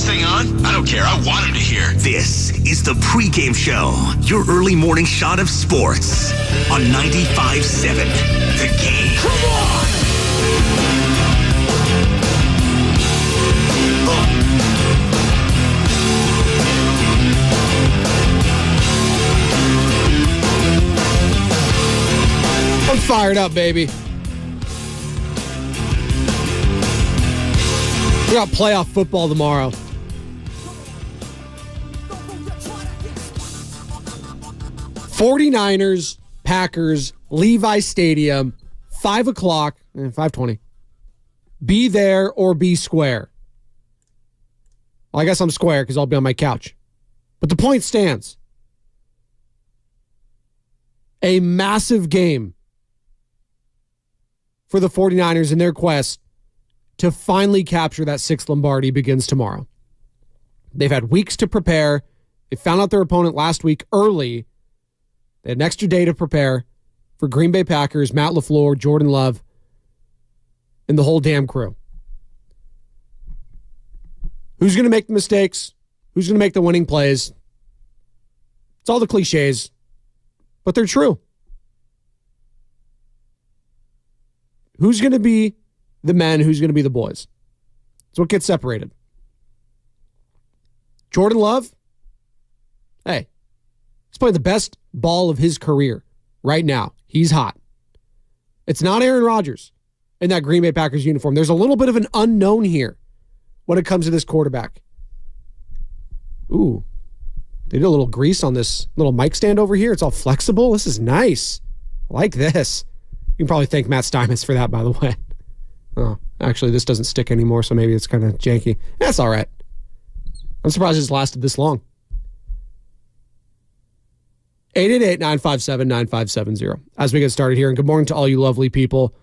this thing on? I don't care. I want him to hear. This is the Pregame Show, your early morning shot of sports on 95.7 The Game. Come on! I'm fired up, baby. We got playoff football tomorrow. '49ers, Packers, Levi Stadium, 5 o'clock, 5:20. Be there or be square. Well, I guess I'm square because I'll be on my couch. But the point stands. A massive game for the 49ers in their quest to finally capture that 6th Lombardi begins tomorrow. They've had weeks to prepare. They found out their opponent last week early. They had an extra day to prepare for Green Bay Packers, Matt LaFleur, Jordan Love, and the whole damn crew. Who's going to make the mistakes? Who's going to make the winning plays? It's all the cliches, but they're true. Who's going to be the men? Who's going to be the boys? That's what gets separated. Jordan Love, hey, he's playing the best ball of his career right now. He's hot. It's not Aaron Rodgers in that Green Bay Packers uniform. There's a little bit of an unknown here when it comes to this quarterback. Ooh, they did a little grease on this little mic stand over here. It's all flexible. This is nice. I like this. You can probably thank Matt Steinmetz for that, by the way. Oh, actually, this doesn't stick anymore, so maybe it's kind of janky. That's all right. I'm surprised it's lasted this long. 888-957-9570 as we get started here. And good morning to all you lovely people.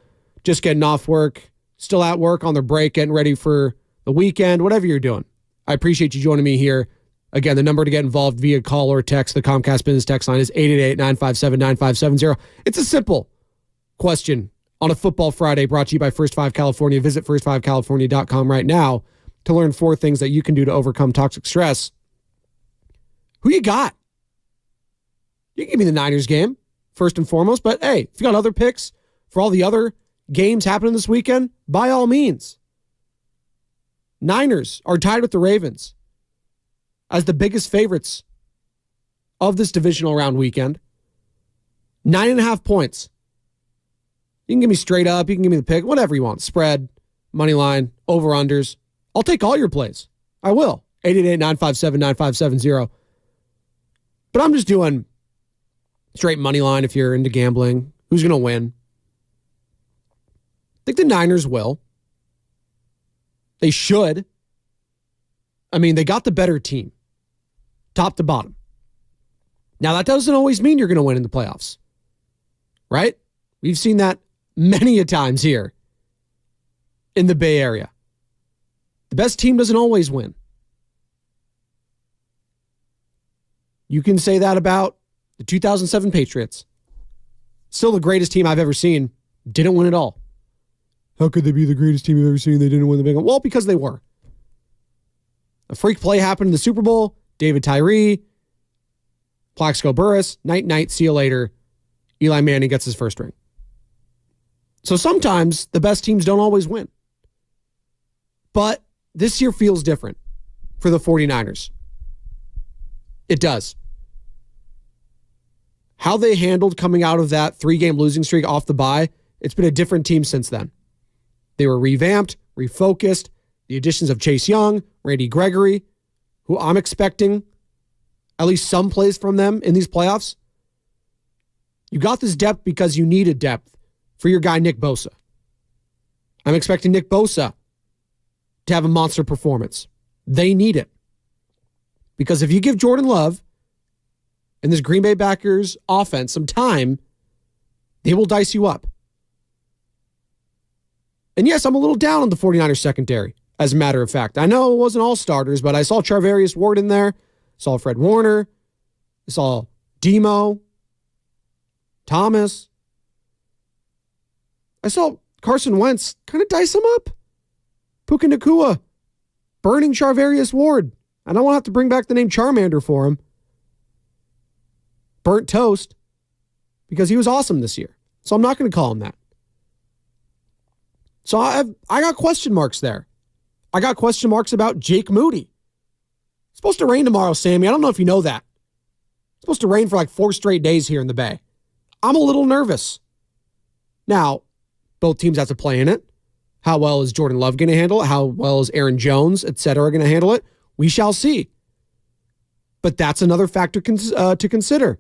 Just getting off work, still at work on their break, getting ready for the weekend, whatever you're doing. I appreciate you joining me here. Again, the number to get involved via call or text, the Comcast Business Text line is 888-957-9570. It's a simple question on a Football Friday brought to you by First 5 California. Visit first5california.com right now to learn 4 things that you can do to overcome toxic stress. Who you got? You can give me the Niners game, first and foremost, but hey, if you got other picks for all the other games happening this weekend, by all means. Niners are tied with the Ravens as the biggest favorites of this divisional round weekend. 9.5 points. You can give me straight up. You can give me the pick. Whatever you want. Spread, money line, over-unders. I'll take all your plays. I will. 888-957-9570. But I'm just doing straight money line if you're into gambling. Who's going to win? I think the Niners will. They should. I mean, they got the better team. Top to bottom. Now, that doesn't always mean you're going to win in the playoffs. Right? We've seen that many a times here in the Bay Area. The best team doesn't always win. You can say that about the 2007 Patriots. Still the greatest team I've ever seen. Didn't win it all. How could they be the greatest team you've ever seen? They didn't win the big one. Well, because they were. A freak play happened in the Super Bowl. David Tyree, Plaxico Burress, night, see you later. Eli Manning gets his first ring. So sometimes the best teams don't always win. But this year feels different for the 49ers. It does. How they handled coming out of that 3-game losing streak off the bye, it's been a different team since then. They were revamped, refocused. The additions of Chase Young, Randy Gregory, who I'm expecting at least some plays from them in these playoffs. You got this depth because you needed depth for your guy, Nick Bosa. I'm expecting Nick Bosa to have a monster performance. They need it. Because if you give Jordan Love and this Green Bay Packers offense some time, they will dice you up. And yes, I'm a little down on the 49ers secondary, as a matter of fact. I know it wasn't all starters, but I saw Charvarius Ward in there. Saw Fred Warner. I saw Demo. Thomas. I saw Carson Wentz kind of dice him up. Puka Nacua. burning Charvarius Ward. I don't want to have to bring back the name Charmander for him. Burnt toast, because he was awesome this year. So I'm not going to call him that. So I got question marks there. I got question marks about Jake Moody. It's supposed to rain tomorrow, Sammy. I don't know if you know that. It's supposed to rain for like 4 straight days here in the Bay. I'm a little nervous. Now, both teams have to play in it. How well is Jordan Love going to handle it? How well is Aaron Jones, et cetera, going to handle it? We shall see. But that's another factor to consider.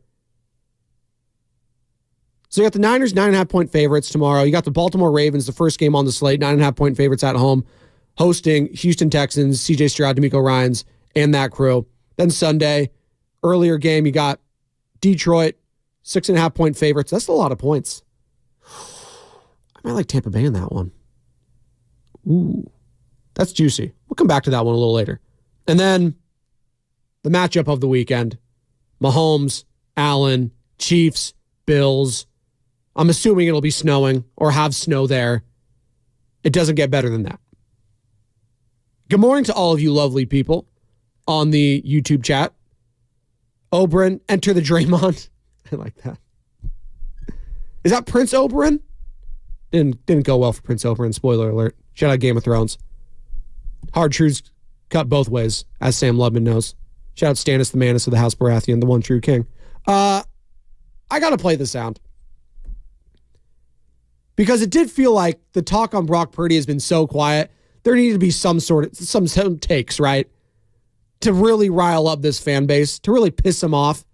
So you got the Niners, 9.5-point favorites tomorrow. You got the Baltimore Ravens, the first game on the slate, 9.5-point favorites at home, hosting Houston Texans, CJ Stroud, DeMeco Ryans, and that crew. Then Sunday, earlier game, you got Detroit, 6.5-point favorites. That's a lot of points. I might like Tampa Bay in that one. Ooh, that's juicy. We'll come back to that one a little later. And then the matchup of the weekend, Mahomes, Allen, Chiefs, Bills. I'm assuming it'll be snowing or have snow there. It doesn't get better than that. Good morning to all of you lovely people on the YouTube chat. Oberyn, enter the Draymond. I like that. Is that Prince Oberyn? Didn't go well for Prince Oberyn. Spoiler alert. Shout out Game of Thrones. Hard truths cut both ways, as Sam Lubman knows. Shout out Stannis the Manus of the House Baratheon, the one true king. I got to play the sound. Because it did feel like the talk on Brock Purdy has been so quiet. There needed to be some takes, right? To really rile up this fan base, to really piss them off.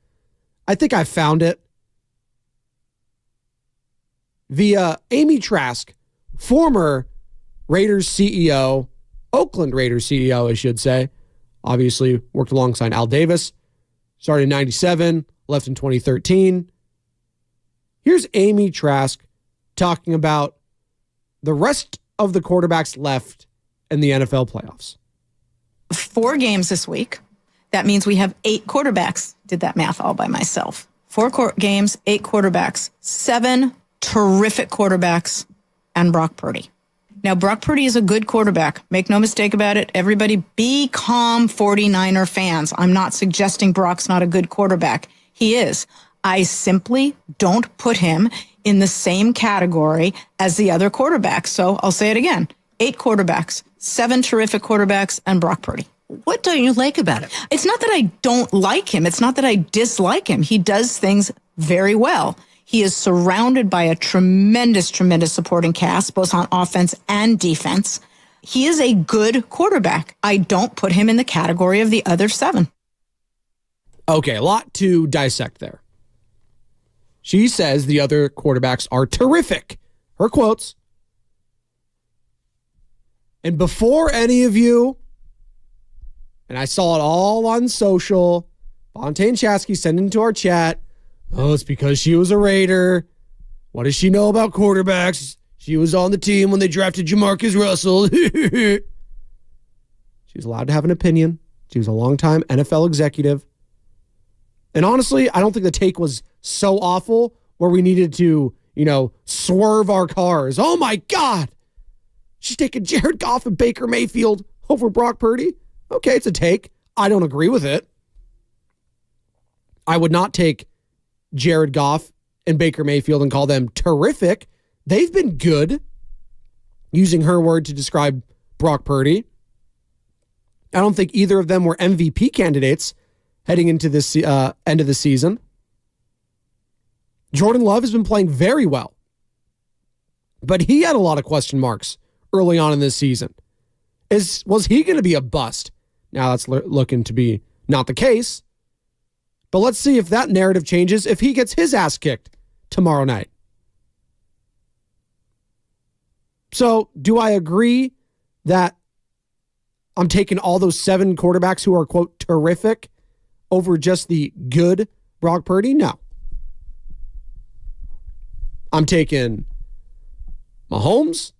I think I found it. Via Amy Trask, former Raiders CEO, Oakland Raiders CEO, I should say. Obviously worked alongside Al Davis. Started in 97, left in 2013. Here's Amy Trask talking about the rest of the quarterbacks left in the NFL playoffs. 4 games this week. That means we have 8 quarterbacks. Did that math all by myself. 4 games, 8 quarterbacks, 7 terrific quarterbacks, and Brock Purdy. Now, Brock Purdy is a good quarterback. Make no mistake about it. Everybody be calm, 49er fans. I'm not suggesting Brock's not a good quarterback. He is. I simply don't put him in the same category as the other quarterbacks. So I'll say it again. 8 quarterbacks, 7 terrific quarterbacks, and Brock Purdy. What don't you like about him? It's not that I don't like him. It's not that I dislike him. He does things very well. He is surrounded by a tremendous, tremendous supporting cast, both on offense and defense. He is a good quarterback. I don't put him in the category of the other 7. Okay, a lot to dissect there. She says the other quarterbacks are terrific. Her quotes. And before any of you, and I saw it all on social, Fontaine Chasky sent into our chat, oh, it's because she was a Raider. What does she know about quarterbacks? She was on the team when they drafted Jamarcus Russell. She was allowed to have an opinion. She was a longtime NFL executive. And honestly, I don't think the take was so awful where we needed to, swerve our cars. Oh my God. She's taking Jared Goff and Baker Mayfield over Brock Purdy. Okay, it's a take. I don't agree with it. I would not take Jared Goff and Baker Mayfield and call them terrific. They've been good, using her word to describe Brock Purdy. I don't think either of them were MVP candidates heading into this end of the season. Jordan Love has been playing very well, but he had a lot of question marks early on in this season. Was he going to be a bust? Now that's looking to be not the case. But let's see if that narrative changes if he gets his ass kicked tomorrow night. So do I agree that I'm taking all those 7 quarterbacks who are, quote, terrific over just the good Brock Purdy? No. I'm taking Mahomes.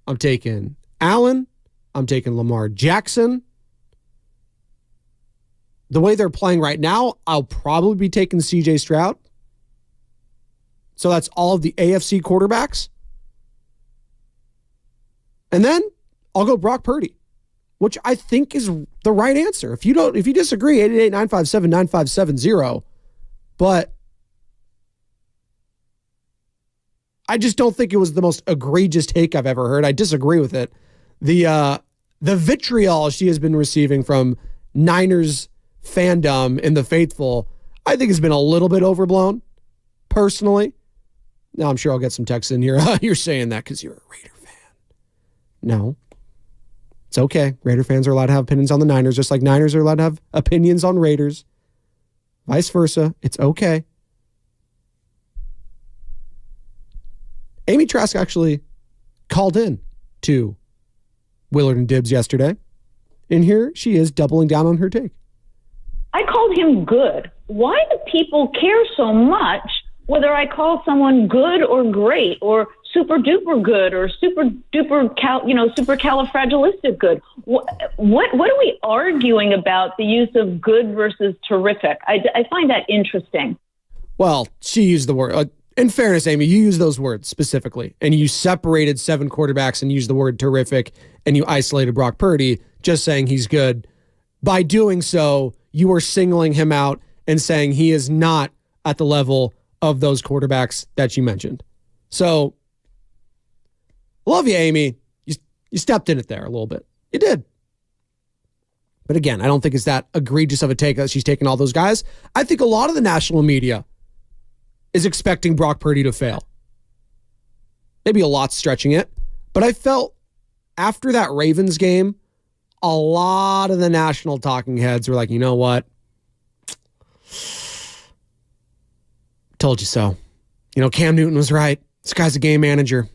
I'm taking Allen. I'm taking Lamar Jackson. The way they're playing right now, I'll probably be taking CJ Stroud. So that's all of the AFC quarterbacks. And then I'll go Brock Purdy. which I think is the right answer. If you disagree, 888-957-9570. But I just don't think it was the most egregious take I've ever heard. I disagree with it. The vitriol she has been receiving from Niners fandom and the faithful, I think has been a little bit overblown, personally. Now, I'm sure I'll get some texts in here. You're saying that because you're a Raider fan. No. It's okay. Raider fans are allowed to have opinions on the Niners, just like Niners are allowed to have opinions on Raiders. Vice versa. It's okay. Amy Trask actually called in to Willard and Dibbs yesterday. And here she is doubling down on her take. I called him good. Why do people care so much whether I call someone good or great or super duper good or super duper supercalifragilistic good? What are we arguing about the use of good versus terrific? I find that interesting. Well, she used the word. In fairness, Amy, you use those words specifically, and you separated 7 quarterbacks and used the word terrific, and you isolated Brock Purdy, just saying he's good. By doing so, you were singling him out and saying he is not at the level of those quarterbacks that you mentioned. So, love you, Amy. You stepped in it there a little bit. You did. But again, I don't think it's that egregious of a take that she's taking all those guys. I think a lot of the national media is expecting Brock Purdy to fail. Maybe a lot stretching it. But I felt after that Ravens game, a lot of the national talking heads were like, you know what? Told you so. Cam Newton was right. This guy's a game manager.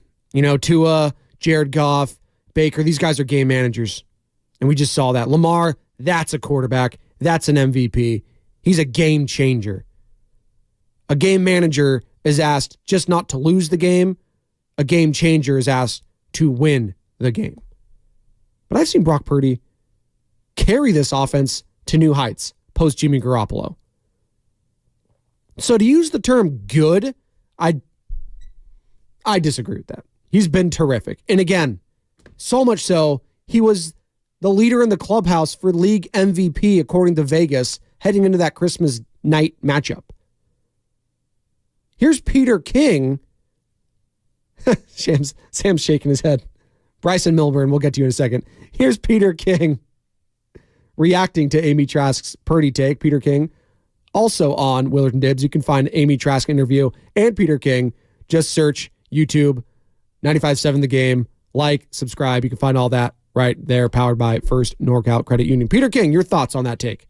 Tua, Jared Goff, Baker, these guys are game managers. And we just saw that. Lamar, that's a quarterback. That's an MVP. He's a game changer. A game manager is asked just not to lose the game. A game changer is asked to win the game. But I've seen Brock Purdy carry this offense to new heights post Jimmy Garoppolo. So to use the term good, I disagree with that. He's been terrific. And again, so much so, he was the leader in the clubhouse for league MVP according to Vegas heading into that Christmas night matchup. Here's Peter King. Sam's shaking his head. Bryson Milburn, we'll get to you in a second. Here's Peter King reacting to Amy Trask's Purdy take. Peter King, also on Willard and Dibbs. You can find Amy Trask interview and Peter King. Just search YouTube, 95.7 The Game. Like, subscribe. You can find all that right there, powered by First NorCal Credit Union. Peter King, your thoughts on that take?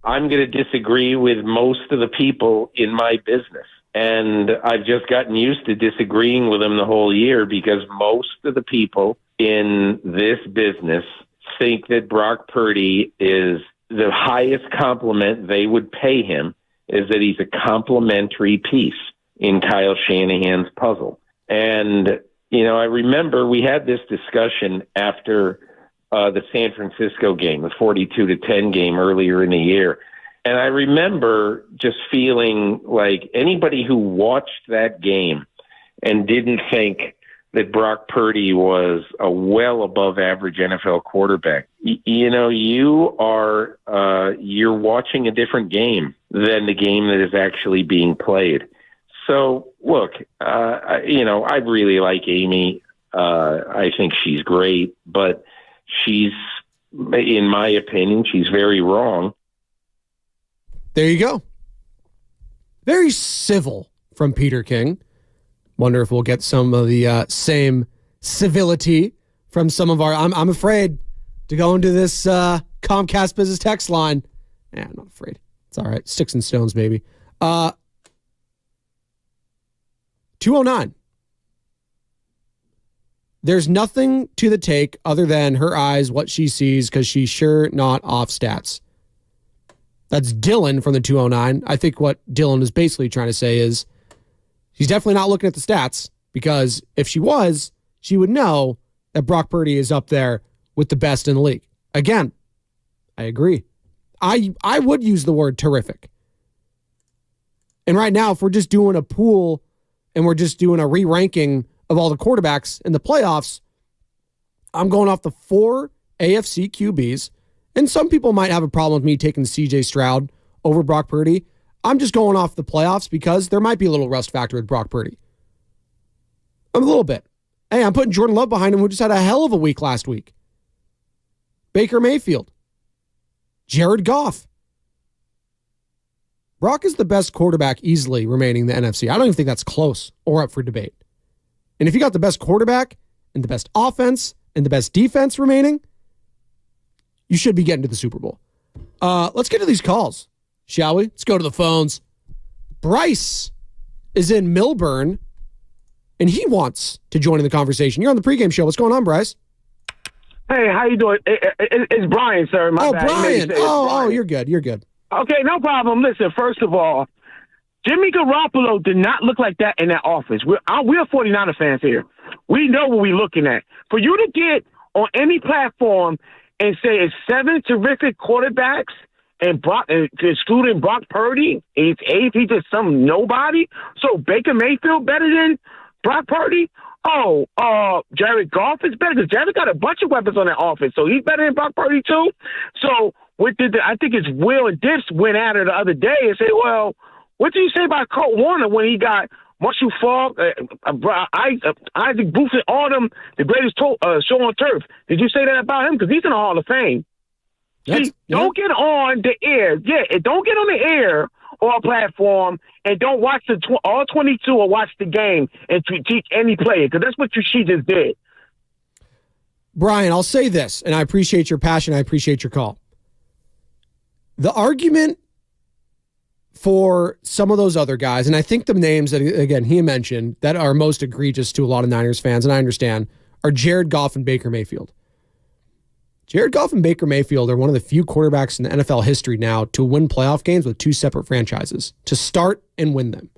I'm going to disagree with most of the people in my business. And I've just gotten used to disagreeing with them the whole year because most of the people in this business think that Brock Purdy is the highest compliment they would pay him is that he's a complimentary piece in Kyle Shanahan's puzzle. And, I remember we had this discussion after the San Francisco game, the 42-10 game earlier in the year. And I remember just feeling like anybody who watched that game and didn't think that Brock Purdy was a well above average NFL quarterback, you're watching a different game than the game that is actually being played. So look, I really like Amy. I think she's great, but she's, in my opinion, she's very wrong. There you go. Very civil from Peter King. Wonder if we'll get some of the same civility from some of our... I'm afraid to go into this Comcast business text line. I'm not afraid. It's all right. Sticks and stones, baby. 209. There's nothing to the take other than her eyes, what she sees, because she's sure not off stats. That's Dylan from the 209. I think what Dylan is basically trying to say is she's definitely not looking at the stats, because if she was, she would know that Brock Purdy is up there with the best in the league. Again, I agree. I would use the word terrific. And right now, if we're just doing a pool and we're just doing a re-ranking of all the quarterbacks in the playoffs, I'm going off the 4 AFC QBs, and some people might have a problem with me taking CJ Stroud over Brock Purdy. I'm just going off the playoffs because there might be a little rust factor with Brock Purdy. A little bit. Hey, I'm putting Jordan Love behind him, who just had a hell of a week last week. Baker Mayfield. Jared Goff. Brock is the best quarterback easily remaining in the NFC. I don't even think that's close or up for debate. And if you got the best quarterback and the best offense and the best defense remaining, you should be getting to the Super Bowl. Let's get to these calls, shall we? Let's go to the phones. Bryce is in Millburn, and he wants to join in the conversation. You're on the pregame show. What's going on, Bryce? Hey, how you doing? It's Brian, sir. My bad. Brian. Brian. Oh, you're good. You're good. Okay, no problem. Listen, first of all, Jimmy Garoppolo did not look like that in that office. We're 49er fans here. We know what we're looking at. For you to get on any platform and say it's 7 terrific quarterbacks and excluding Brock Purdy, he's just some nobody. So Baker Mayfield better than Brock Purdy? Jared Goff is better because Jared got a bunch of weapons on that offense, so he's better than Brock Purdy too. So I think it's Will and Dips went at her the other day and said, well, what did you say about Kurt Warner when he got Marshall Falk, Isaac Booth, and all them, the greatest show on turf? Did you say that about him? Because he's in the Hall of Fame. Don't get on the air. Yeah, don't get on the air or a platform and don't watch all 22 or watch the game and critique any player, because that's what she just did. Brian, I'll say this, and I appreciate your passion. I appreciate your call. The argument for some of those other guys, and I think the names that, again, he mentioned that are most egregious to a lot of Niners fans, and I understand, are Jared Goff and Baker Mayfield. Jared Goff and Baker Mayfield are one of the few quarterbacks in the NFL history now to win playoff games with two separate franchises, to start and win them.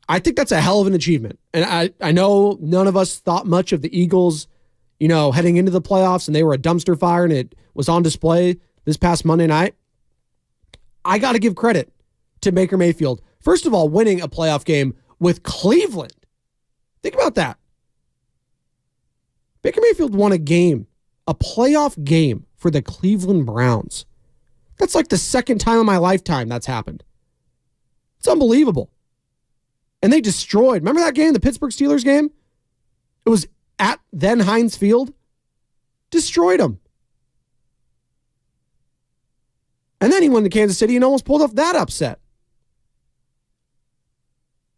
I think that's a hell of an achievement. And I know none of us thought much of the Eagles, heading into the playoffs, and they were a dumpster fire, and it was on display this past Monday night. I got to give credit to Baker Mayfield. First of all, winning a playoff game with Cleveland. Think about that. Baker Mayfield won a playoff game for the Cleveland Browns. That's like the second time in my lifetime that's happened. It's unbelievable. And they destroyed. Remember that game, the Pittsburgh Steelers game? It was at then Heinz Field. Destroyed them. And then he went to Kansas City and almost pulled off that upset.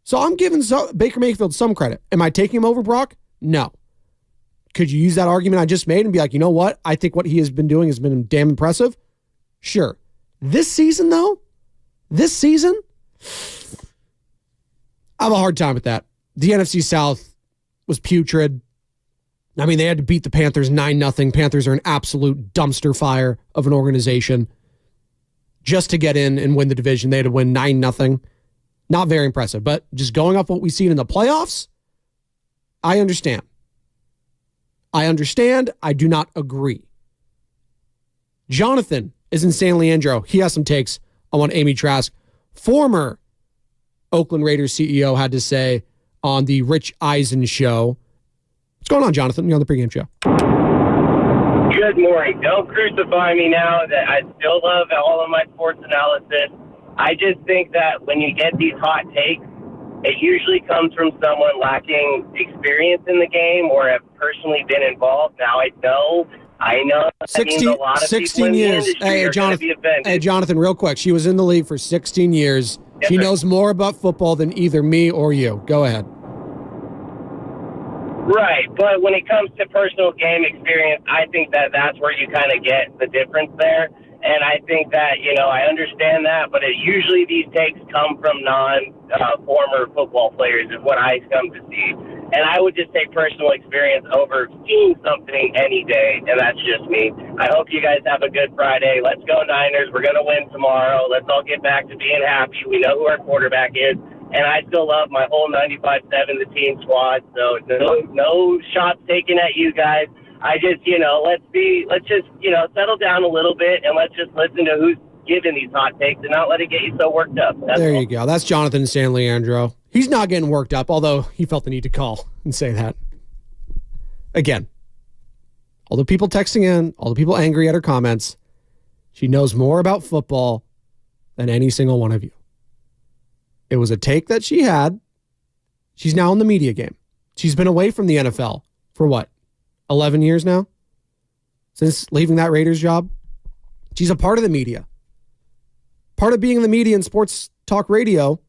So I'm giving Baker Mayfield some credit. Am I taking him over Brock? No. Could you use that argument I just made and be like, you know what? I think what he has been doing has been damn impressive. Sure. This season, though, I have a hard time with that. The NFC South was putrid. I mean, they had to beat the Panthers 9-0. Panthers are an absolute dumpster fire of an organization. Just to get in and win the division, they had to win 9-0. Not very impressive, but just going off what we've seen in the playoffs, I understand. I do not agree. Jonathan is in San Leandro. He has some takes on what Amy Trask, former Oakland Raiders CEO, had to say on the Rich Eisen show. What's going on, Jonathan? You're on the pregame show. Good morning. Don't crucify me now. That I still love all of my sports analysis. I just think that when you get these hot takes, it usually comes from someone lacking experience in the game or have personally been involved. Now, I know that 16, means a lot of 16 people in years. the industry are going to be offended. Hey, Jonathan, real quick. She was in the league for 16 years. Yes, she sir. knows more about football than either me or you. Go ahead. Right, but when it comes to personal game experience, I think that that's where you kind of get the difference there. And I think that, I understand that, but usually these takes come from former football players is what I come to see. And I would just take personal experience over seeing something any day, and that's just me. I hope you guys have a good Friday. Let's go Niners. We're going to win tomorrow. Let's all get back to being happy. We know who our quarterback is. And I still love my whole 95-7, the team squad. So no shots taken at you guys. I just, let's just settle down a little bit and let's just listen to who's giving these hot takes and not let it get you so worked up. There you go. That's Jonathan San Leandro. He's not getting worked up, although he felt the need to call and say that. Again, all the people texting in, all the people angry at her comments, she knows more about football than any single one of you. It was a take that she had. She's now in the media game. She's been away from the NFL for what, 11 years now? Since leaving that Raiders job? She's a part of the media. Part of being in the media and sports talk radio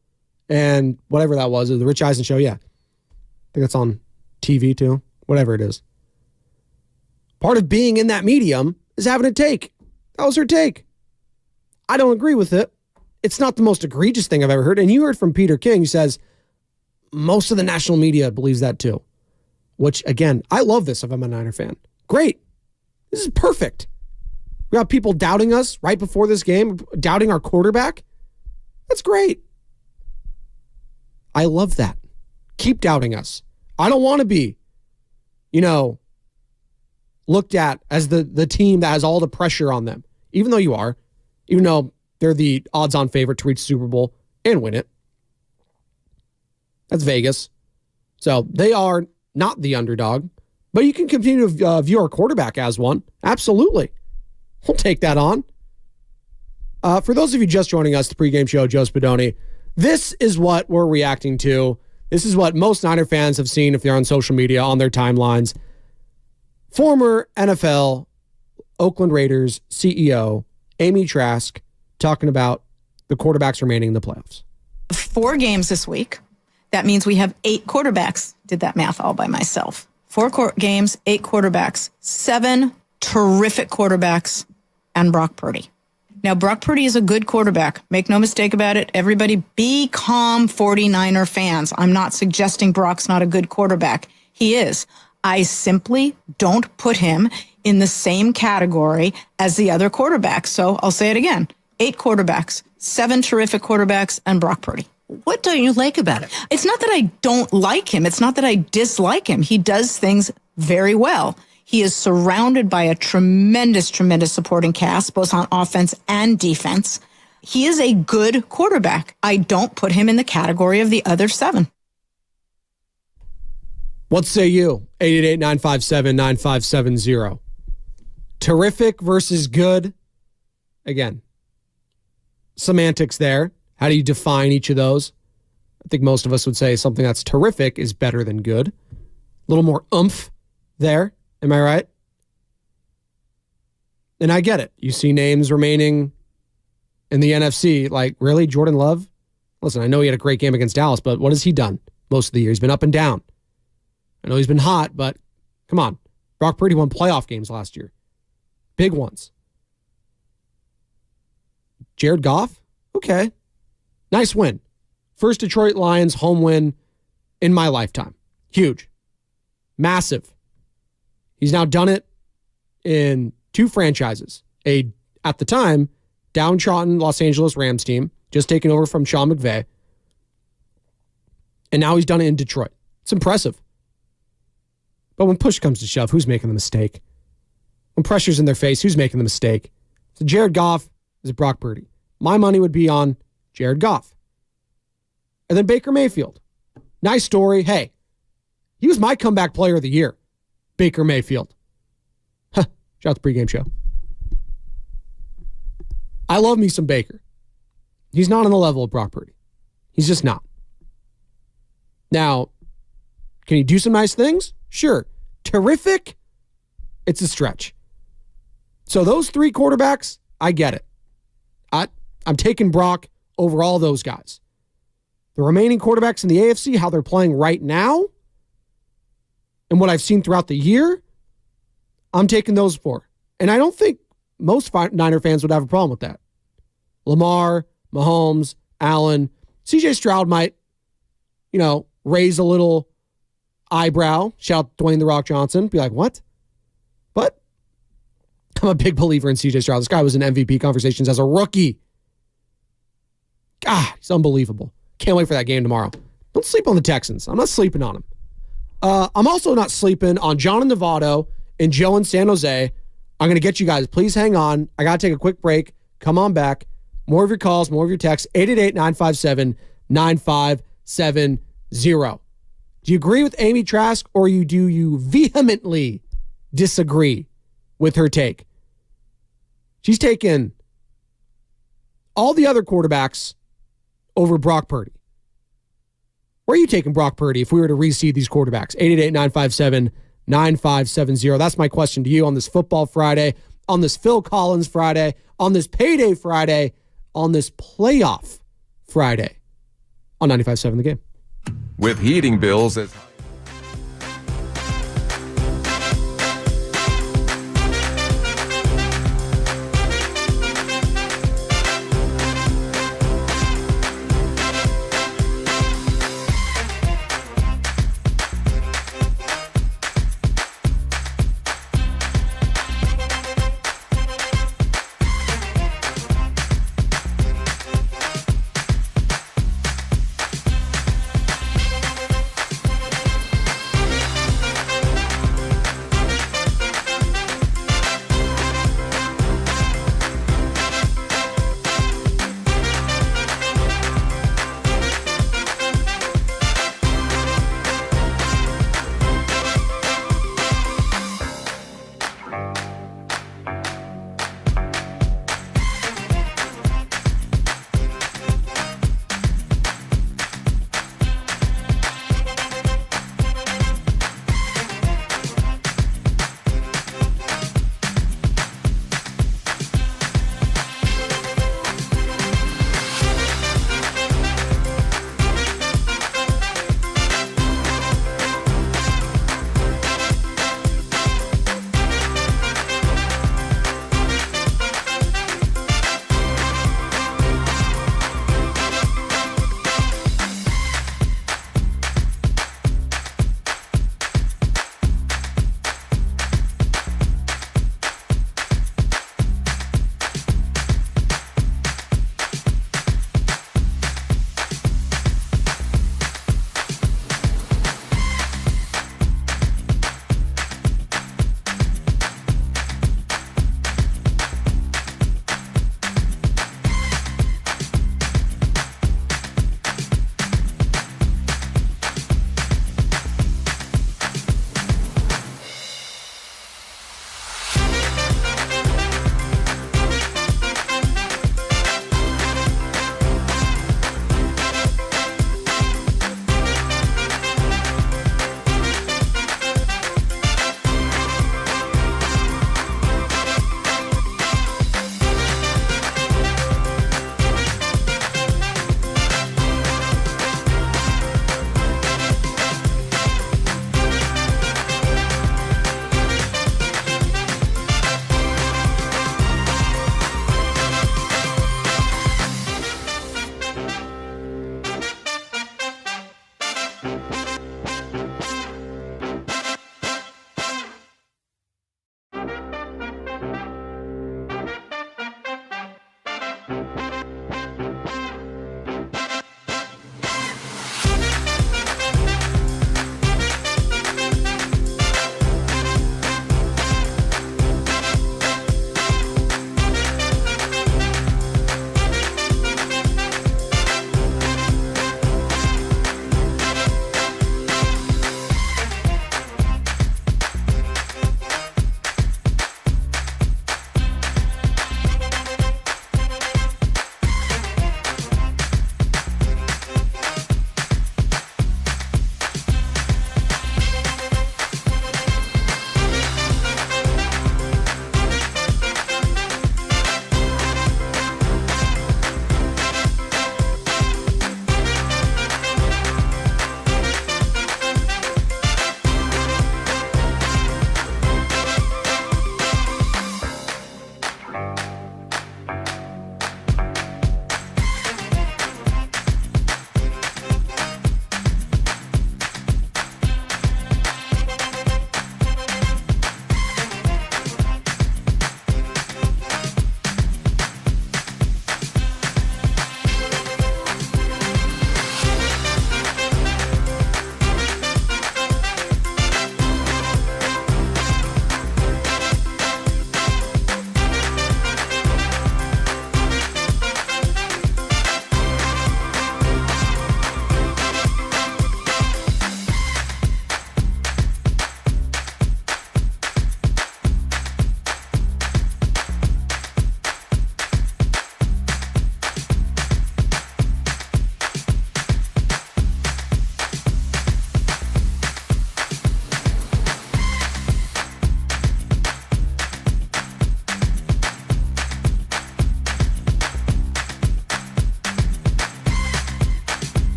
and whatever that was, the Rich Eisen show, yeah. I think that's on TV too, whatever it is. Part of being in that medium is having a take. That was her take. I don't agree with it. It's not the most egregious thing I've ever heard. And you heard from Peter King, who says most of the national media believes that too. Which, again, I love this if I'm a Niner fan. Great. This is perfect. We got people doubting us right before this game, doubting our quarterback. That's great. I love that. Keep doubting us. I don't want to be, looked at as the team that has all the pressure on them. Even though you are. Even though they're the odds-on favorite to reach Super Bowl and win it. That's Vegas. So they are not the underdog. But you can continue to view our quarterback as one. Absolutely. We'll take that on. For those of you just joining us, the pregame show, Joe Spadoni, this is what we're reacting to. This is what most Niner fans have seen if they're on social media, on their timelines. Former NFL Oakland Raiders CEO Amy Trask talking about the quarterbacks remaining in the playoffs. 4 games this week. That means we have 8 quarterbacks. Did that math all by myself. 4 games, 8 quarterbacks, 7 terrific quarterbacks, and Brock Purdy. Now, Brock Purdy is a good quarterback. Make no mistake about it. Everybody be calm, 49er fans. I'm not suggesting Brock's not a good quarterback. He is. I simply don't put him in the same category as the other quarterbacks. So I'll say it again. 8 quarterbacks, 7 terrific quarterbacks, and Brock Purdy. What don't you like about it? It's not that I don't like him. It's not that I dislike him. He does things very well. He is surrounded by a tremendous, tremendous supporting cast, both on offense and defense. He is a good quarterback. I don't put him in the category of the other 7. What say you? 888-957-9570. Terrific versus good. Again, semantics there. How do you define each of those? I think most of us would say something that's terrific is better than good. A little more oomph there. Am I right? And I get it. You see names remaining in the NFC. Like, really? Jordan Love? Listen, I know he had a great game against Dallas, but what has he done most of the year? He's been up and down. I know he's been hot, but come on. Brock Purdy won playoff games last year. Big ones. Jared Goff? Okay. Nice win. First Detroit Lions home win in my lifetime. Huge. Massive. He's now done it in 2 franchises. At the time, downtrodden Los Angeles Rams team, just taken over from Sean McVay. And now he's done it in Detroit. It's impressive. But when push comes to shove, who's making the mistake? When pressure's in their face, who's making the mistake? So Jared Goff is Brock Purdy. My money would be on Jared Goff. And then Baker Mayfield. Nice story. Hey, he was my comeback player of the year. Baker Mayfield. Huh. Shout out the pregame show. I love me some Baker. He's not on the level of Brock Purdy. He's just not. Now, can he do some nice things? Sure. Terrific? It's a stretch. So those 3 quarterbacks, I get it. I'm taking Brock over all those guys. The remaining quarterbacks in the AFC, how they're playing right now, and what I've seen throughout the year, I'm taking those 4. And I don't think most Niner fans would have a problem with that. Lamar, Mahomes, Allen, CJ Stroud might, raise a little eyebrow, shout Dwayne The Rock Johnson, be like, what? But I'm a big believer in CJ Stroud. This guy was in MVP conversations as a rookie. God, he's unbelievable. Can't wait for that game tomorrow. Don't sleep on the Texans. I'm not sleeping on them. I'm also not sleeping on John in Novato and Joe in San Jose. I'm going to get you guys. Please hang on. I got to take a quick break. Come on back. More of your calls, more of your texts. 888-957-9570. Do you agree with Amy Trask or do you vehemently disagree with her take. She's taken all the other quarterbacks over Brock Purdy. Where are you taking Brock Purdy if we were to reseed these quarterbacks? 888-957-9570. That's my question to you on this Football Friday, on this Phil Collins Friday, on this Payday Friday, on this Playoff Friday on 95.7 The Game. With heating bills as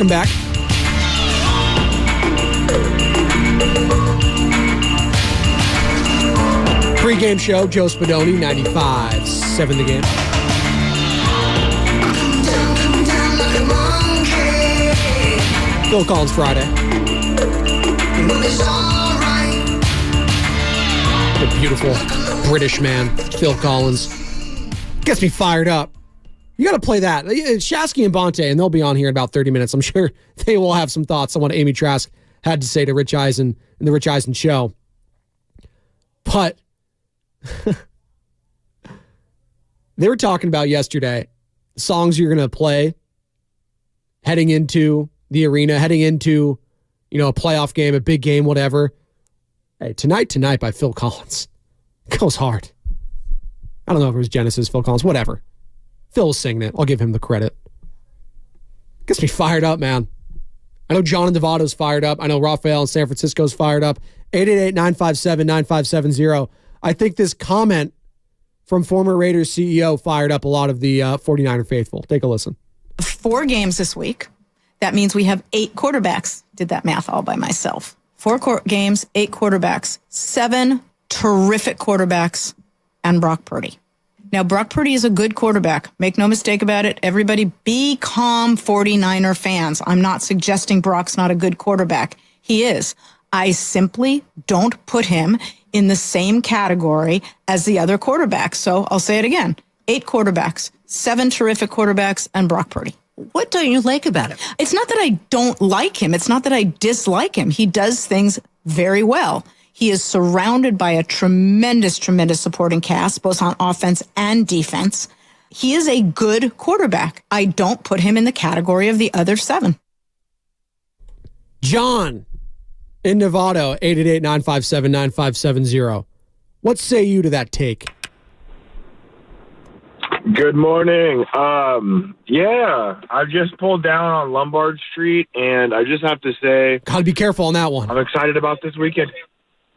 Welcome back. Pregame show, Joe Spadoni, 95.7 The Game. Phil Collins Friday. The beautiful British man, Phil Collins. Gets me fired up. You got to play that. Shasky and Bonte, and they'll be on here in about 30 minutes. I'm sure they will have some thoughts on what Amy Trask had to say to Rich Eisen in the Rich Eisen show. But they were talking about yesterday the songs you're going to play heading into the arena, heading into, a playoff game, a big game, whatever. Hey, Tonight by Phil Collins goes hard. I don't know if it was Genesis, Phil Collins, whatever. Phil was singing it. I'll give him the credit. Gets me fired up, man. I know John and Devato's fired up. I know Rafael in San Francisco's fired up. 888-957-9570. I think this comment from former Raiders CEO fired up a lot of the 49er faithful. Take a listen. 4 games this week. That means we have 8 quarterbacks. Did that math all by myself. 4 games, 8 quarterbacks, 7 terrific quarterbacks, and Brock Purdy. Now, Brock Purdy is a good quarterback. Make no mistake about it. Everybody be calm, 49er fans. I'm not suggesting Brock's not a good quarterback. He is. I simply don't put him in the same category as the other quarterbacks. So I'll say it again. 8 quarterbacks, 7 terrific quarterbacks, and Brock Purdy. What don't you like about him? It's not that I don't like him. It's not that I dislike him. He does things very well. He is surrounded by a tremendous, tremendous supporting cast, both on offense and defense. He is a good quarterback. I don't put him in the category of the other 7. John in Novato, 888-957-9570. What say you to that take? Good morning. I just pulled down on Lombard Street, and I just have to say, Gotta be careful on that one. I'm excited about this weekend.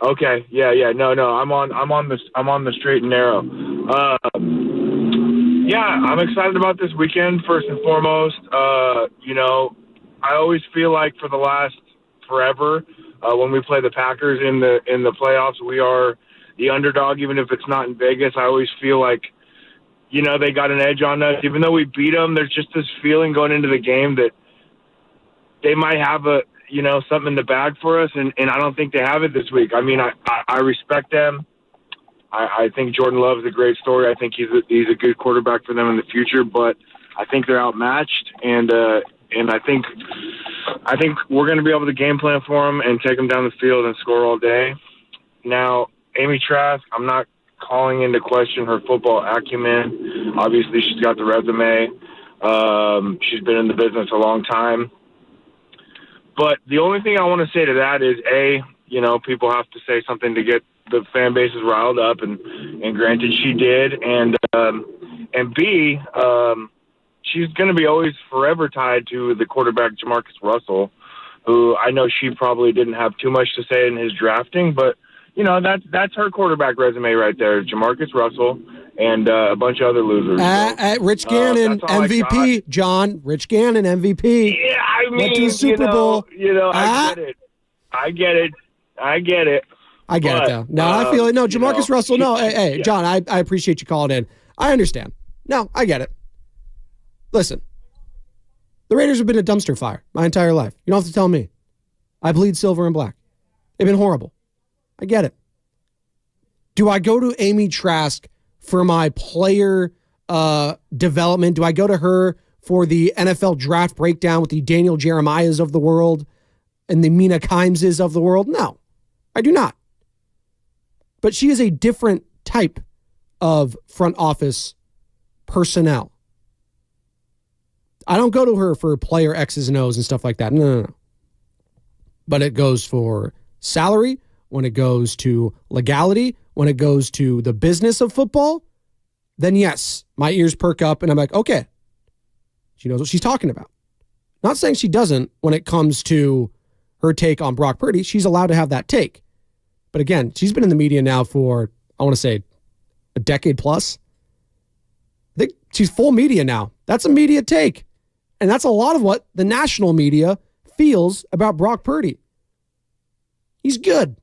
Okay, no, I'm on the straight and narrow. I'm excited about this weekend first and foremost. I always feel like for the last forever, when we play the Packers in the playoffs, we are the underdog, even if it's not in Vegas. I always feel like, they got an edge on us. Even though we beat them, there's just this feeling going into the game that they might have something in the bag for us, and I don't think they have it this week. I mean, I respect them. I think Jordan Love is a great story. I think he's a good quarterback for them in the future, but I think they're outmatched, and I think we're going to be able to game plan for them and take them down the field and score all day. Now, Amy Trask, I'm not calling into question her football acumen. Obviously, she's got the resume. She's been in the business a long time. But the only thing I want to say to that is, people have to say something to get the fan bases riled up, and granted she did. And B, she's going to be always forever tied to the quarterback, Jamarcus Russell, who I know she probably didn't have too much to say in his drafting, but that's her quarterback resume right there. Jamarcus Russell and a bunch of other losers. Rich Gannon, MVP. John, Rich Gannon, MVP. Yeah, I mean, went to the Super Bowl. I get it. I get it though. No, I feel it. No, Jamarcus Russell. No, hey, John, I appreciate you calling in. I understand. No, I get it. Listen, the Raiders have been a dumpster fire my entire life. You don't have to tell me. I bleed silver and black. They've been horrible. I get it. Do I go to Amy Trask for my player development? Do I go to her for the NFL draft breakdown with the Daniel Jeremiahs of the world and the Mina Kimeses of the world? No, I do not. But she is a different type of front office personnel. I don't go to her for player X's and O's and stuff like that. No. But it goes for salary, when it goes to legality, when it goes to the business of football, then yes, my ears perk up and I'm like, okay, she knows what she's talking about. Not saying she doesn't when it comes to her take on Brock Purdy. She's allowed to have that take. But again, she's been in the media now for, I want to say, a decade plus. I think she's full media now. That's a media take. And that's a lot of what the national media feels about Brock Purdy. He's good,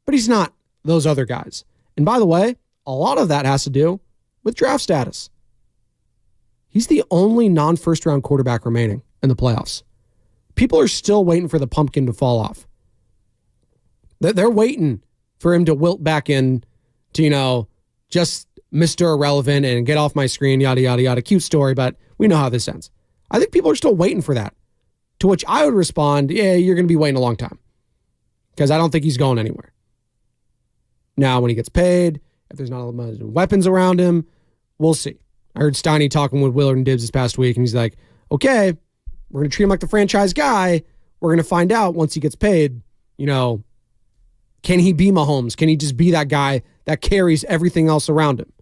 but he's not those other guys. And by the way, a lot of that has to do with draft status. He's the only non-first round quarterback remaining in the playoffs. People are still waiting for the pumpkin to fall off. They're waiting for him to wilt back in to, just Mr. Irrelevant and get off my screen, yada, yada, yada. Cute story, but we know how this ends. I think people are still waiting for that. To which I would respond, yeah, you're going to be waiting a long time. Because I don't think he's going anywhere. Now, when he gets paid, if there's not a lot of weapons around him, we'll see. I heard Steiny talking with Willard and Dibbs this past week, and he's like, okay, we're going to treat him like the franchise guy. We're going to find out once he gets paid, can he be Mahomes? Can he just be that guy that carries everything else around him?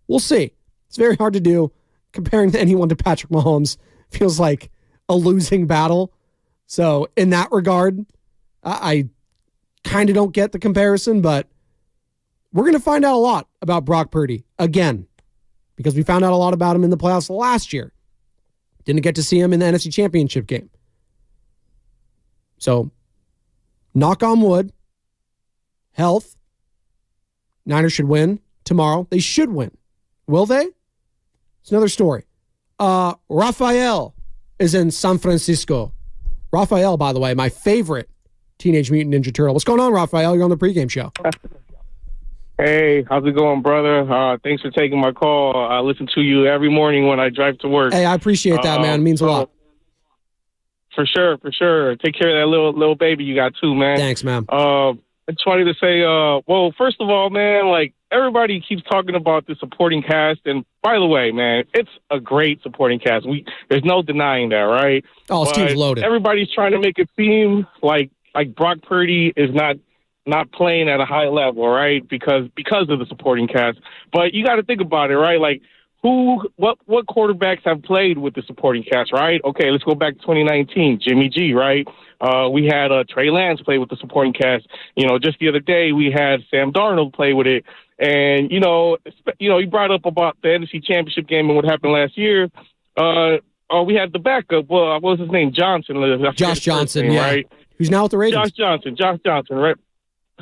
We'll see. It's very hard to do. Comparing anyone to Patrick Mahomes feels like a losing battle. So in that regard, I kind of don't get the comparison, but we're going to find out a lot about Brock Purdy again, because we found out a lot about him in the playoffs last year. Didn't get to see him in the NFC Championship game. So, knock on wood, health. Niners should win tomorrow. They should win. Will they? It's another story. Raphael is in San Francisco. Raphael, by the way, my favorite Teenage Mutant Ninja Turtle. What's going on, Raphael? You're on the pregame show. Hey, how's it going, brother? Thanks for taking my call. I listen to you every morning when I drive to work. Hey, I appreciate that, man. It means a lot. For sure. Take care of that little baby you got too, man. Thanks, man. I just wanted to say, well, first of all, man, everybody keeps talking about the supporting cast, and by the way, man, it's a great supporting cast. There's no denying that, right? Oh, this team's loaded. Everybody's trying to make it seem like Brock Purdy is not playing at a high level, right? Because of the supporting cast. But you got to think about it, right? What quarterbacks have played with the supporting cast, right? Okay, let's go back to 2019, Jimmy G, right? We had Trey Lance play with the supporting cast. Just the other day we had Sam Darnold play with it. And, he brought up about the NFC Championship game and what happened last year. We had the backup. Well, what was his name? Johnson. Josh Johnson, name, yeah. Right? Who's now with the Ravens. Josh Johnson, right?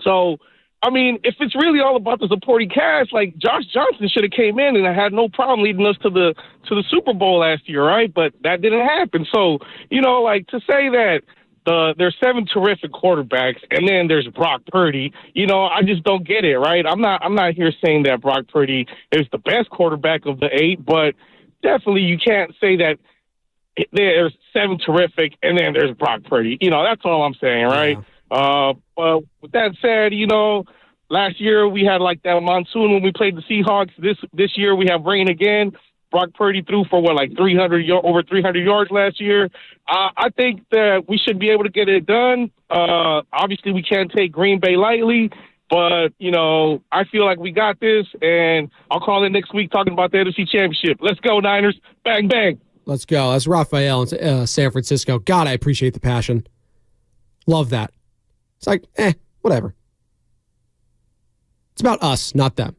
So, if it's really all about the supporting cast, Josh Johnson should have came in and had no problem leading us to the Super Bowl last year, right? But that didn't happen. So, to say that there's 7 terrific quarterbacks and then there's Brock Purdy, I just don't get it, right? I'm not here saying that Brock Purdy is the best quarterback of the 8, but definitely you can't say that there's 7 terrific and then there's Brock Purdy. That's all I'm saying, right? Yeah. But with that said, last year we had that monsoon when we played the Seahawks. This year we have rain again. Brock Purdy threw for over 300 yards last year. I think that we should be able to get it done. Obviously we can't take Green Bay lightly, but I feel like we got this, and I'll call it next week talking about the NFC Championship. Let's go, Niners. Bang, bang. Let's go. That's Raphael in San Francisco. God, I appreciate the passion. Love that. It's whatever. It's about us, not them.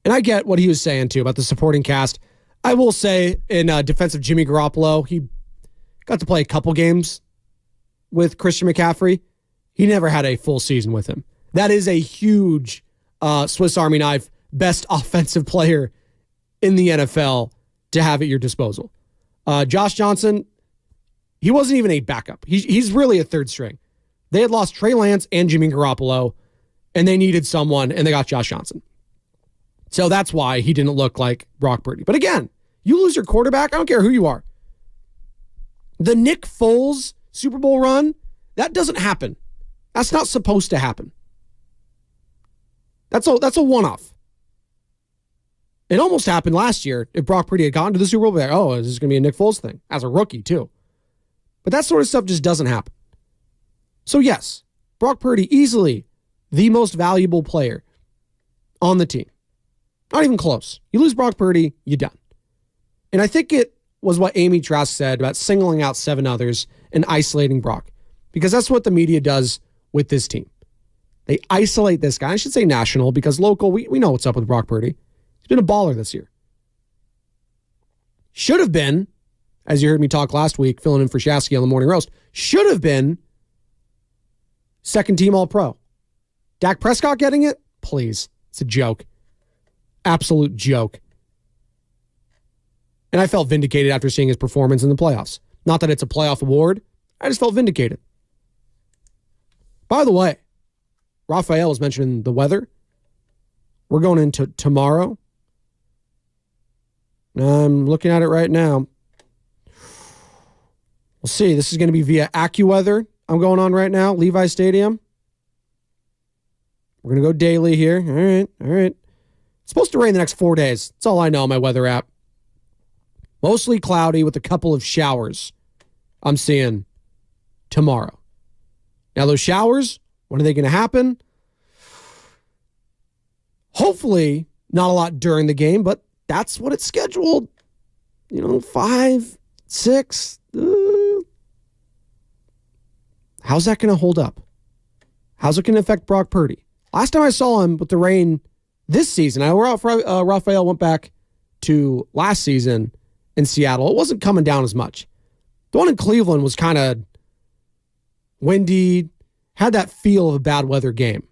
And I get what he was saying, too, about the supporting cast. I will say, in defense of Jimmy Garoppolo, he got to play a couple games with Christian McCaffrey. He never had a full season with him. That is a huge Swiss Army knife, best offensive player in the NFL to have at your disposal. Josh Johnson, he wasn't even a backup. He's really a third string. They had lost Trey Lance and Jimmy Garoppolo, and they needed someone, and they got Josh Johnson. So that's why he didn't look like Brock Purdy. But again, you lose your quarterback, I don't care who you are. The Nick Foles Super Bowl run, that doesn't happen. That's not supposed to happen. That's a one-off. It almost happened last year. If Brock Purdy had gotten to the Super Bowl, we'd be like, oh, is this going to be a Nick Foles thing? As a rookie, too. But that sort of stuff just doesn't happen. So yes, Brock Purdy, easily the most valuable player on the team. Not even close. You lose Brock Purdy, you're done. And I think it was what Amy Trask said about singling out 7 others and isolating Brock. Because that's what the media does with this team. They isolate this guy. I should say national, because local, we know what's up with Brock Purdy. He's been a baller this year. Should have been as you heard me talk last week, filling in for Shasky on the Morning Roast, should have been second team All-Pro. Dak Prescott getting it? Please. It's a joke. Absolute joke. And I felt vindicated after seeing his performance in the playoffs. Not that it's a playoff award. I just felt vindicated. By the way, Raphael was mentioning the weather. We're going into tomorrow. I'm looking at it right now. We'll see. This is going to be via AccuWeather. I'm going on right now. Levi Stadium. We're going to go daily here. All right. It's supposed to rain the next 4 days. That's all I know on my weather app. Mostly cloudy with a couple of showers I'm seeing tomorrow. Now, those showers, when are they going to happen? Hopefully, not a lot during the game, but that's what it's scheduled. 5, 6. How's that going to hold up? How's it going to affect Brock Purdy? Last time I saw him with the rain this season, Raphael went back to last season in Seattle. It wasn't coming down as much. The one in Cleveland was kind of windy, had that feel of a bad weather game.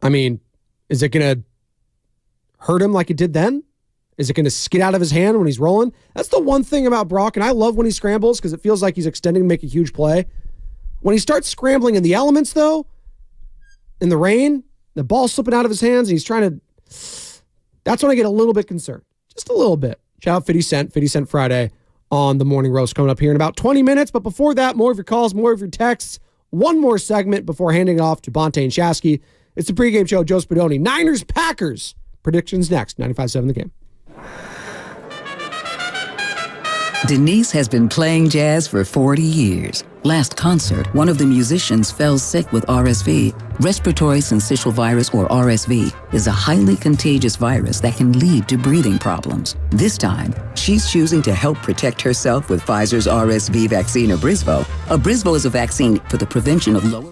I mean, is it going to hurt him like it did then? Is it going to skid out of his hand when he's rolling? That's the one thing about Brock, and I love when he scrambles because it feels like he's extending to make a huge play. When he starts scrambling in the elements, though, in the rain, the ball's slipping out of his hands, and he's trying to... That's when I get a little bit concerned. Just a little bit. Shout out 50 Cent Friday on the Morning Roast coming up here in about 20 minutes. But before that, more of your calls, more of your texts. One more segment before handing it off to Bonte and Shasky. It's the pregame show, Joe Spadoni. Niners, Packers. Predictions next. 95.7 The Game. Denise has been playing jazz for 40 years. Last concert, one of the musicians fell sick with RSV. Respiratory syncytial virus, or RSV, is a highly contagious virus that can lead to breathing problems. This time, she's choosing to help protect herself with Pfizer's RSV vaccine, Abrysvo. Abrysvo is a vaccine for the prevention of lower...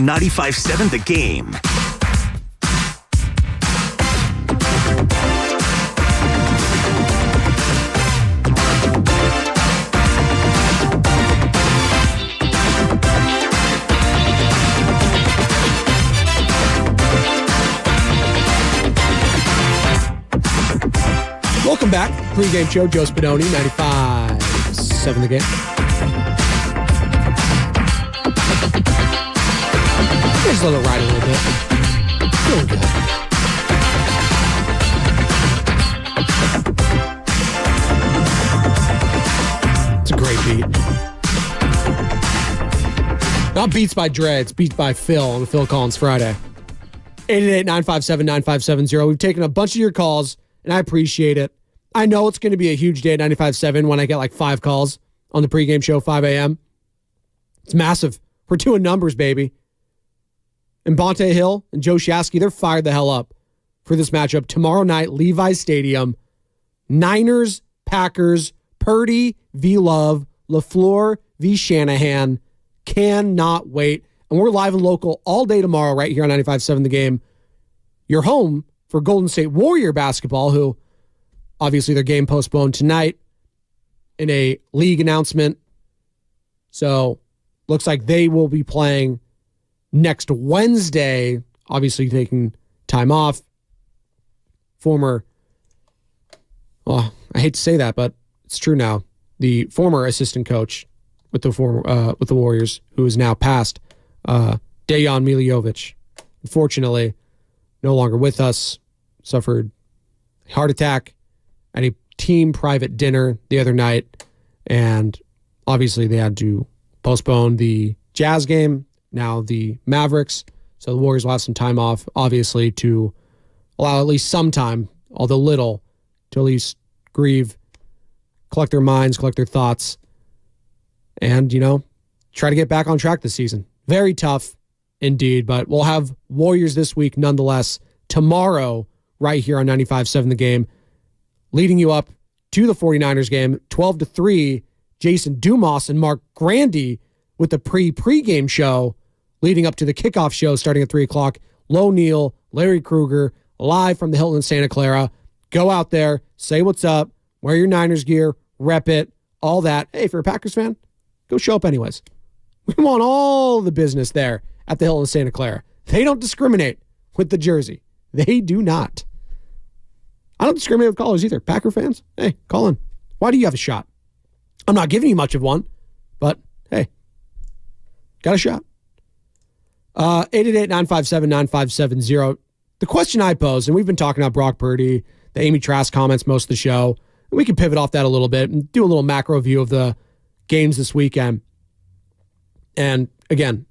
95.7 The Game. Welcome back. Pregame show, Joe Spadoni, 95.7 The Game. Just let it ride a little bit. Feeling good. It's a great beat. Not Beats by Dre, it's Beats by Phil on the Phil Collins Friday. 888-957-9570. We've taken a bunch of your calls, and I appreciate it. I know it's going to be a huge day at 95.7 when I get like 5 calls on the pregame show, 5 a.m. It's massive. We're doing numbers, baby. And Bonte Hill and Joe Shasky, they're fired the hell up for this matchup tomorrow night, Levi's Stadium. Niners, Packers, Purdy v. Love, LaFleur v. Shanahan. Cannot wait. And we're live and local all day tomorrow right here on 95.7 The Game. You're home for Golden State Warrior basketball, who obviously their game postponed tonight in a league announcement. So looks like they will be playing next Wednesday, obviously taking time off. Former, well, I hate to say that, but it's true now. The former assistant coach with the Warriors, who is now passed, Dejan Miljovic, unfortunately, no longer with us, suffered a heart attack at a team private dinner the other night, and obviously they had to postpone the Jazz game, now the Mavericks, so the Warriors will have some time off, obviously, to allow at least some time, although little, to at least grieve, collect their minds, collect their thoughts, and, try to get back on track this season. Very tough indeed, but we'll have Warriors this week nonetheless tomorrow right here on 95.7 The Game, leading you up to the 49ers game, 12-3, Jason Dumas and Mark Grandy with the pregame show leading up to the kickoff show starting at 3 o'clock. Lo Neal, Larry Kruger, live from the Hilton in Santa Clara. Go out there, say what's up, wear your Niners gear, rep it, all that. Hey, if you're a Packers fan, go show up anyways. We want all the business there at the Hilton in Santa Clara. They don't discriminate with the jersey. They do not. I don't discriminate with callers either. Packer fans, hey, call in. Why do you have a shot? I'm not giving you much of one, but hey, got a shot. 888-957-9570. The question I posed, and we've been talking about Brock Purdy, the Amy Trask comments most of the show, and we can pivot off that a little bit and do a little macro view of the games this weekend. And again,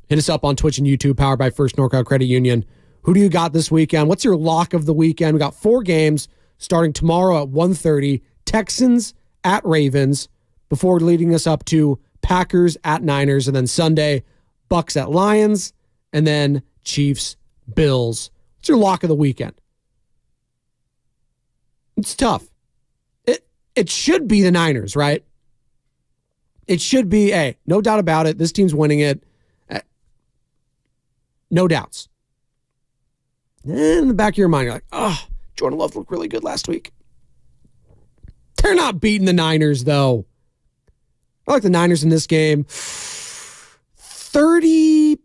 hit us up on Twitch and YouTube, powered by First NorCal Credit Union. Who do you got this weekend? What's your lock of the weekend? We got 4 games starting tomorrow at 1:30. Texans at Ravens, before leading us up to Packers at Niners, and then Sunday, Bucks at Lions, and then Chiefs, Bills. What's your lock of the weekend? It's tough. It should be the Niners, right? It should be, hey, no doubt about it. This team's winning it. No doubts. And in the back of your mind, you're like, oh, Jordan Love looked really good last week. They're not beating the Niners, though. I like the Niners in this game. 30-16.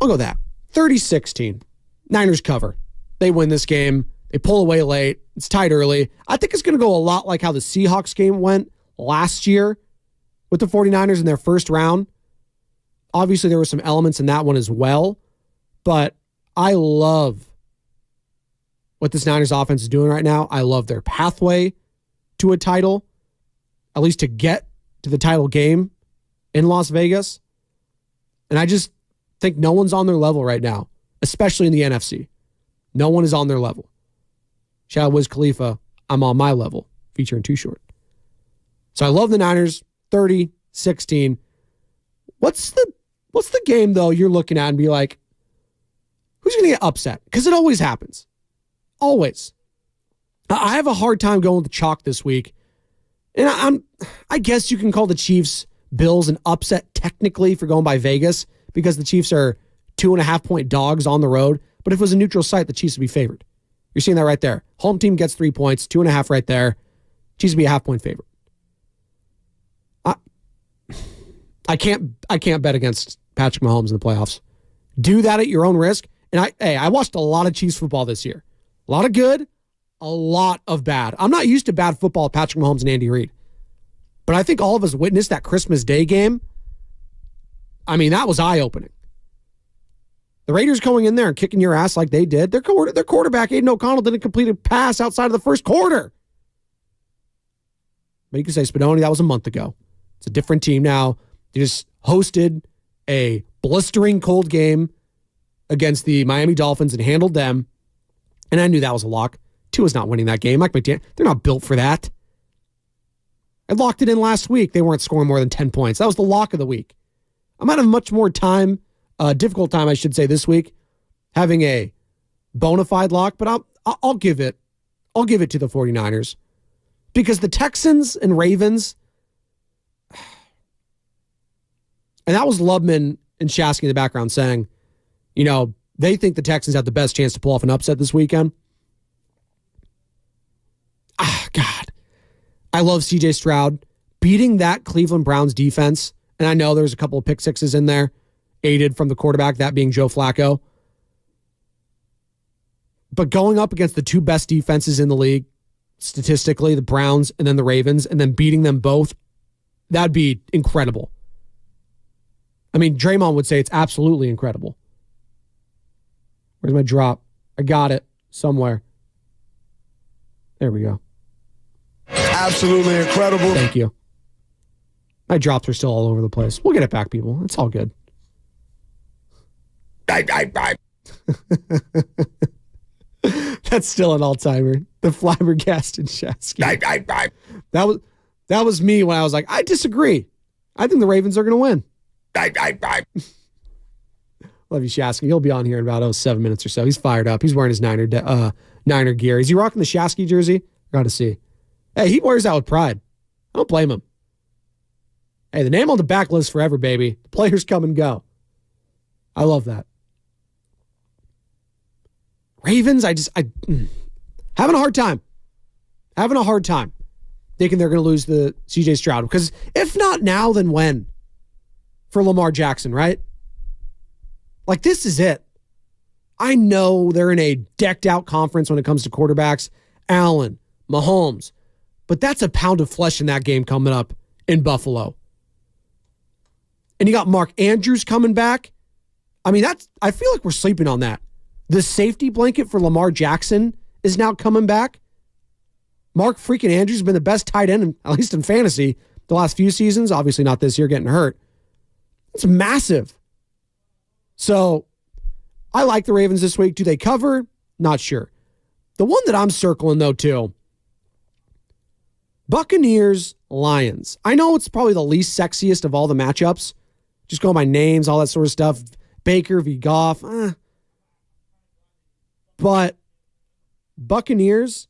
I'll go that. 30-16. Niners cover. They win this game. They pull away late. It's tied early. I think it's going to go a lot like how the Seahawks game went last year with the 49ers in their first round. Obviously, there were some elements in that one as well, but I love what this Niners offense is doing right now. I love their pathway to a title, at least to get to the title game in Las Vegas. And I just think no one's on their level right now, especially in the NFC. No one is on their level. Shout out Wiz Khalifa, I'm on my level, featuring Too Short. So I love the Niners, 30-16. What's the game, though, you're looking at and be like, who's going to get upset? Because it always happens. Always. I have a hard time going with the chalk this week. And I guess you can call the Chiefs Bills an upset technically for going by Vegas because the Chiefs are 2.5-point dogs on the road. But if it was a neutral site, the Chiefs would be favored. You're seeing that right there. Home team gets 3 points, 2.5 right there. Chiefs would be a half-point favorite. I can't bet against Patrick Mahomes in the playoffs. Do that at your own risk. And I watched a lot of Chiefs football this year. A lot of good, a lot of bad. I'm not used to bad football with Patrick Mahomes and Andy Reid. But I think all of us witnessed that Christmas Day game. I mean, that was eye-opening. The Raiders going in there and kicking your ass like they did. Their quarterback, Aiden O'Connell, didn't complete a pass outside of the first quarter. But you can say, Spadoni, that was a month ago. It's a different team now. They just hosted a blistering cold game against the Miami Dolphins and handled them. And I knew that was a lock. Tua's not winning that game. Mike McDaniel, they're not built for that. I locked it in last week. They weren't scoring more than 10 points. That was the lock of the week. I might have much more time, difficult time, I should say, this week, having a bona fide lock, but I'll give it to the 49ers. Because the Texans and Ravens, and that was Lubman and Shasky in the background saying, they think the Texans have the best chance to pull off an upset this weekend. God. I love CJ Stroud. Beating that Cleveland Browns defense, and I know there's a couple of pick sixes in there, aided from the quarterback, that being Joe Flacco. But going up against the two best defenses in the league, statistically, the Browns and then the Ravens, and then beating them both, that'd be incredible. I mean, Draymond would say it's absolutely incredible. Where's my drop? I got it somewhere. There we go. Absolutely incredible. Thank you. My drops are still all over the place. We'll get it back, people. It's all good. That's still an all-timer. The flabbergasted Shasky. That was me when I was like, I disagree. I think the Ravens are going to win. Love you, Shasky. He'll be on here in about 7 minutes or so. He's fired up. He's wearing his Niner gear. Is he rocking the Shasky jersey? Got to see. Hey, he wears that with pride. I don't blame him. Hey, the name on the back lives forever, baby. The players come and go. I love that. Ravens, having a hard time. Having a hard time thinking they're going to lose the CJ Stroud. Because if not now, then when? For Lamar Jackson, right? Like, this is it. I know they're in a decked-out conference when it comes to quarterbacks. Allen, Mahomes. But that's a pound of flesh in that game coming up in Buffalo. And you got Mark Andrews coming back. I mean, I feel like we're sleeping on that. The safety blanket for Lamar Jackson is now coming back. Mark freaking Andrews has been the best tight end, at least in fantasy, the last few seasons. Obviously not this year, getting hurt. It's massive. So, I like the Ravens this week. Do they cover? Not sure. The one that I'm circling, though, too, Buccaneers, Lions. I know it's probably the least sexiest of all the matchups. Just going by names, all that sort of stuff. Baker v. Goff. But Buccaneers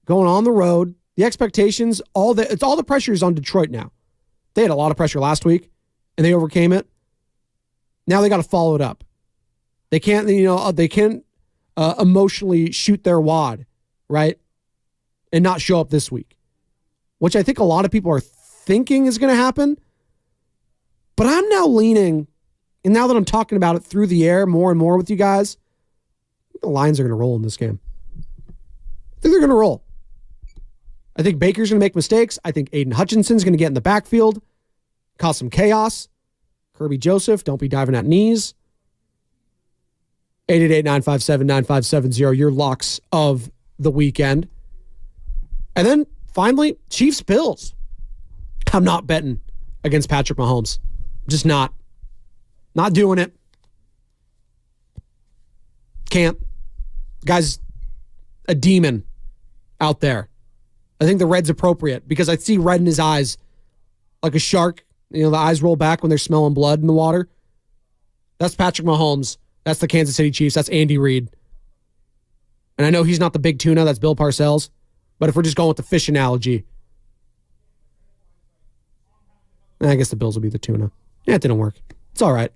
going on the road. The expectations, all the pressure is on Detroit now. They had a lot of pressure last week, and they overcame it. Now they got to follow it up. They can't, emotionally shoot their wad, right? And not show up this week, which I think a lot of people are thinking is going to happen. But I'm now leaning, and now that I'm talking about it through the air more and more with you guys, the Lions are going to roll in this game. I think they're going to roll. I think Baker's going to make mistakes. I think Aiden Hutchinson's going to get in the backfield, cause some chaos. Kirby Joseph, don't be diving at knees. 888-957-9570, your locks of the weekend. And then, finally, Chiefs-Bills. I'm not betting against Patrick Mahomes. Just not. Not doing it. Can't. Guy's a demon out there. I think the red's appropriate because I see red in his eyes like a shark. The eyes roll back when they're smelling blood in the water. That's Patrick Mahomes. That's the Kansas City Chiefs. That's Andy Reid. And I know he's not the big tuna. That's Bill Parcells. But if we're just going with the fish analogy, I guess the Bills will be the tuna. Yeah, it didn't work. It's all right.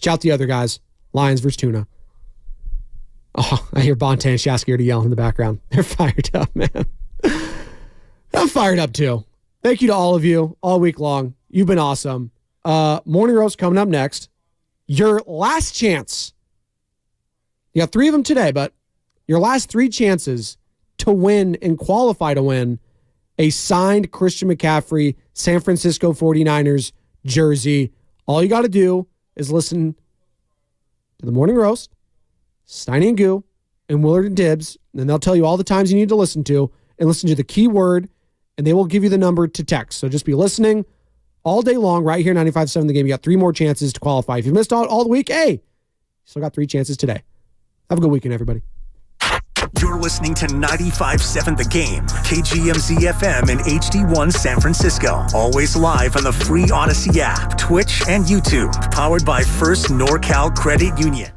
Shout the other guys. Lions versus tuna. Oh, I hear Bonte and Shasky to yell in the background. They're fired up, man. I'm fired up too. Thank you to all of you all week long. You've been awesome. Morning roast coming up next. Your last chance. You got 3 of them today, but your last 3 chances to win and qualify to win a signed Christian McCaffrey San Francisco 49ers jersey. All you got to do is listen to the Morning Roast, Steiny and Goo, and Willard and Dibbs, and they'll tell you all the times you need to listen to, and listen to the keyword, and they will give you the number to text. So just be listening all day long right here, 95.7 The Game. You got 3 more chances to qualify. If you missed out all the week, hey, you still got 3 chances today. Have a good weekend, everybody. You're listening to 95.7 The Game, KGMZ FM and HD1 San Francisco. Always live on the free Odyssey app, Twitch, and YouTube. Powered by First NorCal Credit Union.